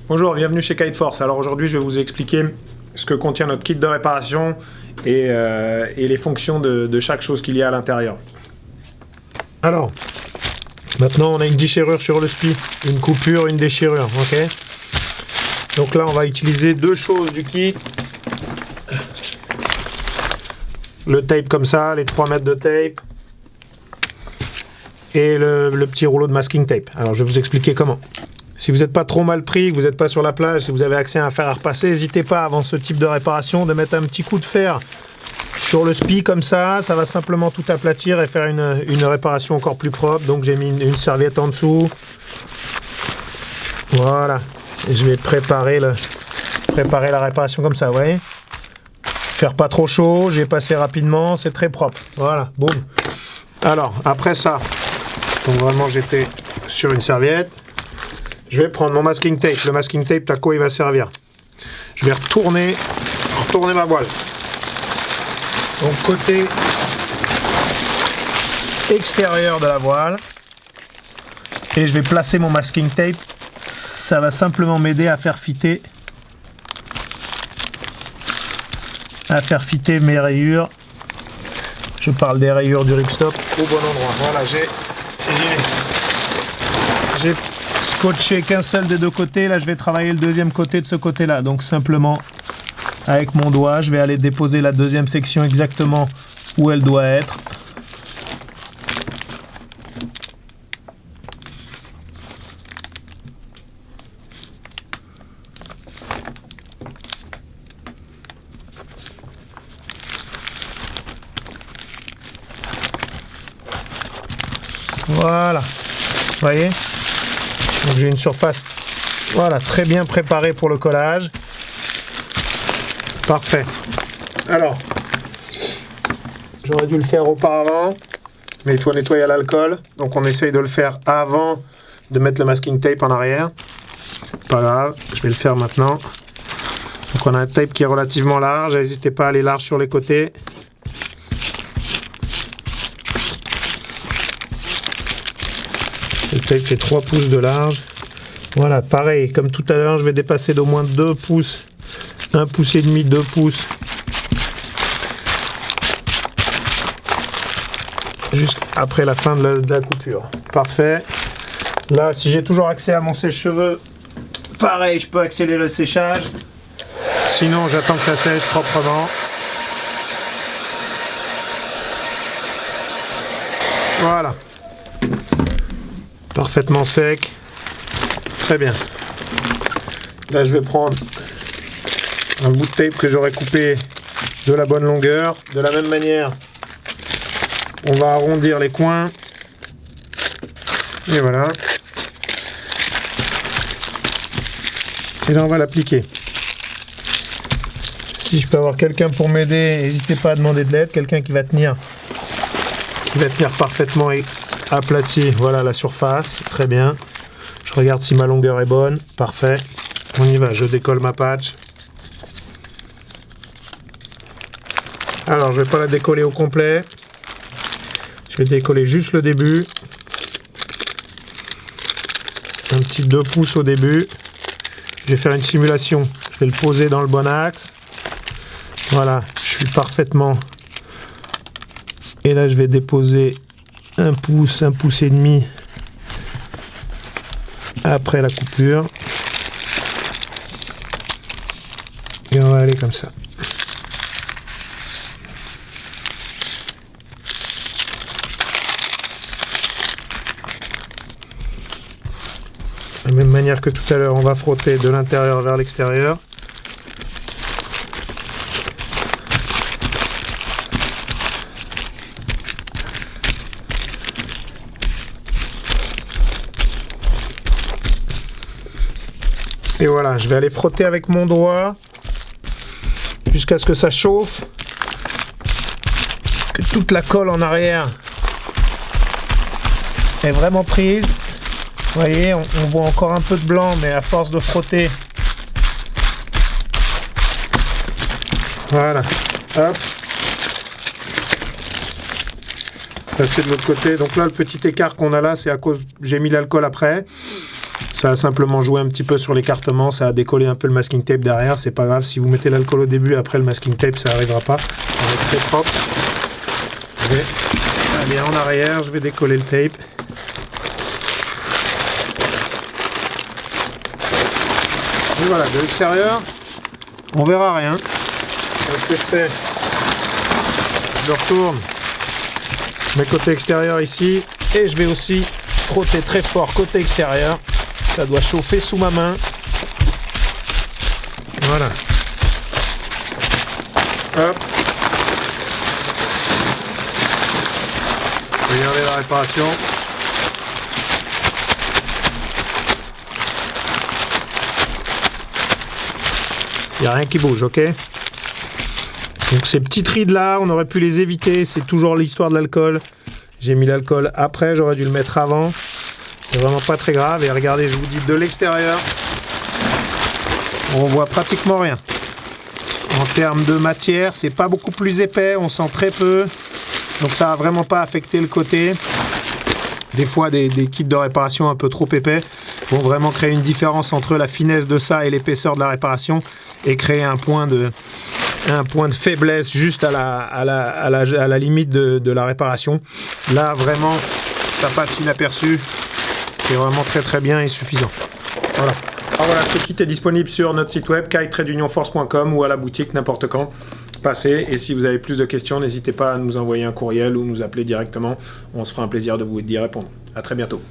Bonjour, bienvenue chez Kiteforce. Alors aujourd'hui, je vais vous expliquer ce que contient notre kit de réparation et les fonctions de chaque chose qu'il y a à l'intérieur. Alors, maintenant on a une déchirure sur le SPI, une coupure, une déchirure, ok. Donc là, on va utiliser deux choses du kit. Le tape comme ça, les 3 mètres de tape et le petit rouleau de masking tape. Alors je vais vous expliquer comment. Si vous n'êtes pas trop mal pris, que vous n'êtes pas sur la plage, si vous avez accès à un fer à repasser, n'hésitez pas avant ce type de réparation de mettre un petit coup de fer sur le SPI comme ça va simplement tout aplatir et faire une réparation encore plus propre. Donc j'ai mis une serviette en dessous. Voilà. Et je vais préparer la réparation comme ça, vous voyez. Faire pas trop chaud, j'ai passé rapidement, c'est très propre. Voilà, boum. Alors, après ça, donc vraiment j'étais sur une serviette. Je vais prendre mon masking tape. Le masking tape, à quoi il va servir? Je vais retourner ma voile. Donc côté extérieur de la voile. Et je vais placer mon masking tape. Ça va simplement m'aider à faire fitter mes rayures. Je parle des rayures du ripstop au bon endroit. Voilà, j'ai scotché qu'un seul des deux côtés. Là, je vais travailler le deuxième côté de ce côté-là. Donc simplement, avec mon doigt, je vais aller déposer la deuxième section exactement où elle doit être. Voilà, vous voyez, donc j'ai une surface voilà, très bien préparée pour le collage. Parfait. Alors, j'aurais dû le faire auparavant, mais il faut nettoyer à l'alcool. Donc on essaye de le faire avant de mettre le masking tape en arrière. Pas grave, je vais le faire maintenant. Donc on a un tape qui est relativement large, n'hésitez pas à aller large sur les côtés. Le tape fait 3 pouces de large. Voilà, pareil, comme tout à l'heure, je vais dépasser d'au moins 2 pouces. 1 pouce et demi, 2 pouces. Jusqu'après la fin de la coupure. Parfait. Là, si j'ai toujours accès à mon sèche-cheveux, pareil, je peux accélérer le séchage. Sinon, j'attends que ça sèche proprement. Voilà. Parfaitement sec. Très bien. Là, je vais prendre un bout de tape que j'aurais coupé de la bonne longueur. De la même manière, on va arrondir les coins. Et voilà. Et là, on va l'appliquer. Si je peux avoir quelqu'un pour m'aider, n'hésitez pas à demander de l'aide. Quelqu'un qui va tenir parfaitement aplati. Voilà la surface. Très bien. Je regarde si ma longueur est bonne. Parfait. On y va. Je décolle ma patch. Alors, je ne vais pas la décoller au complet. Je vais décoller juste le début. Un petit 2 pouces au début. Je vais faire une simulation. Je vais le poser dans le bon axe. Voilà, je suis parfaitement. Et là, je vais déposer 1 pouce et demi après la coupure. Et on va aller comme ça. De la même manière que tout à l'heure, on va frotter de l'intérieur vers l'extérieur. Et voilà, je vais aller frotter avec mon doigt jusqu'à ce que ça chauffe, que toute la colle en arrière est vraiment prise. Vous voyez, on voit encore un peu de blanc, mais à force de frotter, voilà, hop, passer de l'autre côté. Donc là, le petit écart qu'on a là, c'est à cause j'ai mis l'alcool après. Ça a simplement joué un petit peu sur l'écartement, ça a décollé un peu le masking tape derrière, c'est pas grave, si vous mettez l'alcool au début, après le masking tape ça n'arrivera pas, ça va être très propre. Je vais aller en arrière, je vais décoller le tape. Et voilà, de l'extérieur, on verra rien. Donc, ce que je fais, je retourne, je mets côté extérieur ici, et je vais aussi frotter très fort côté extérieur. Ça doit chauffer sous ma main. Voilà. Hop. Regardez la réparation. Il n'y a rien qui bouge, ok? Donc ces petites rides là, on aurait pu les éviter. C'est toujours l'histoire de l'alcool. J'ai mis l'alcool après, j'aurais dû le mettre avant. C'est vraiment pas très grave. Et regardez, je vous dis de l'extérieur, on voit pratiquement rien. En termes de matière, c'est pas beaucoup plus épais, on sent très peu. Donc ça a vraiment pas affecté le côté. Des fois, des kits de réparation un peu trop épais vont vraiment créer une différence entre la finesse de ça et l'épaisseur de la réparation et créer un point de faiblesse juste à la limite de la réparation. Là, vraiment, ça passe inaperçu. C'est vraiment très très bien et suffisant. Voilà. Alors voilà, ce kit est disponible sur notre site web kite-force.com ou à la boutique n'importe quand. Passez, et si vous avez plus de questions, n'hésitez pas à nous envoyer un courriel ou nous appeler directement. On se fera un plaisir de vous y répondre. À très bientôt.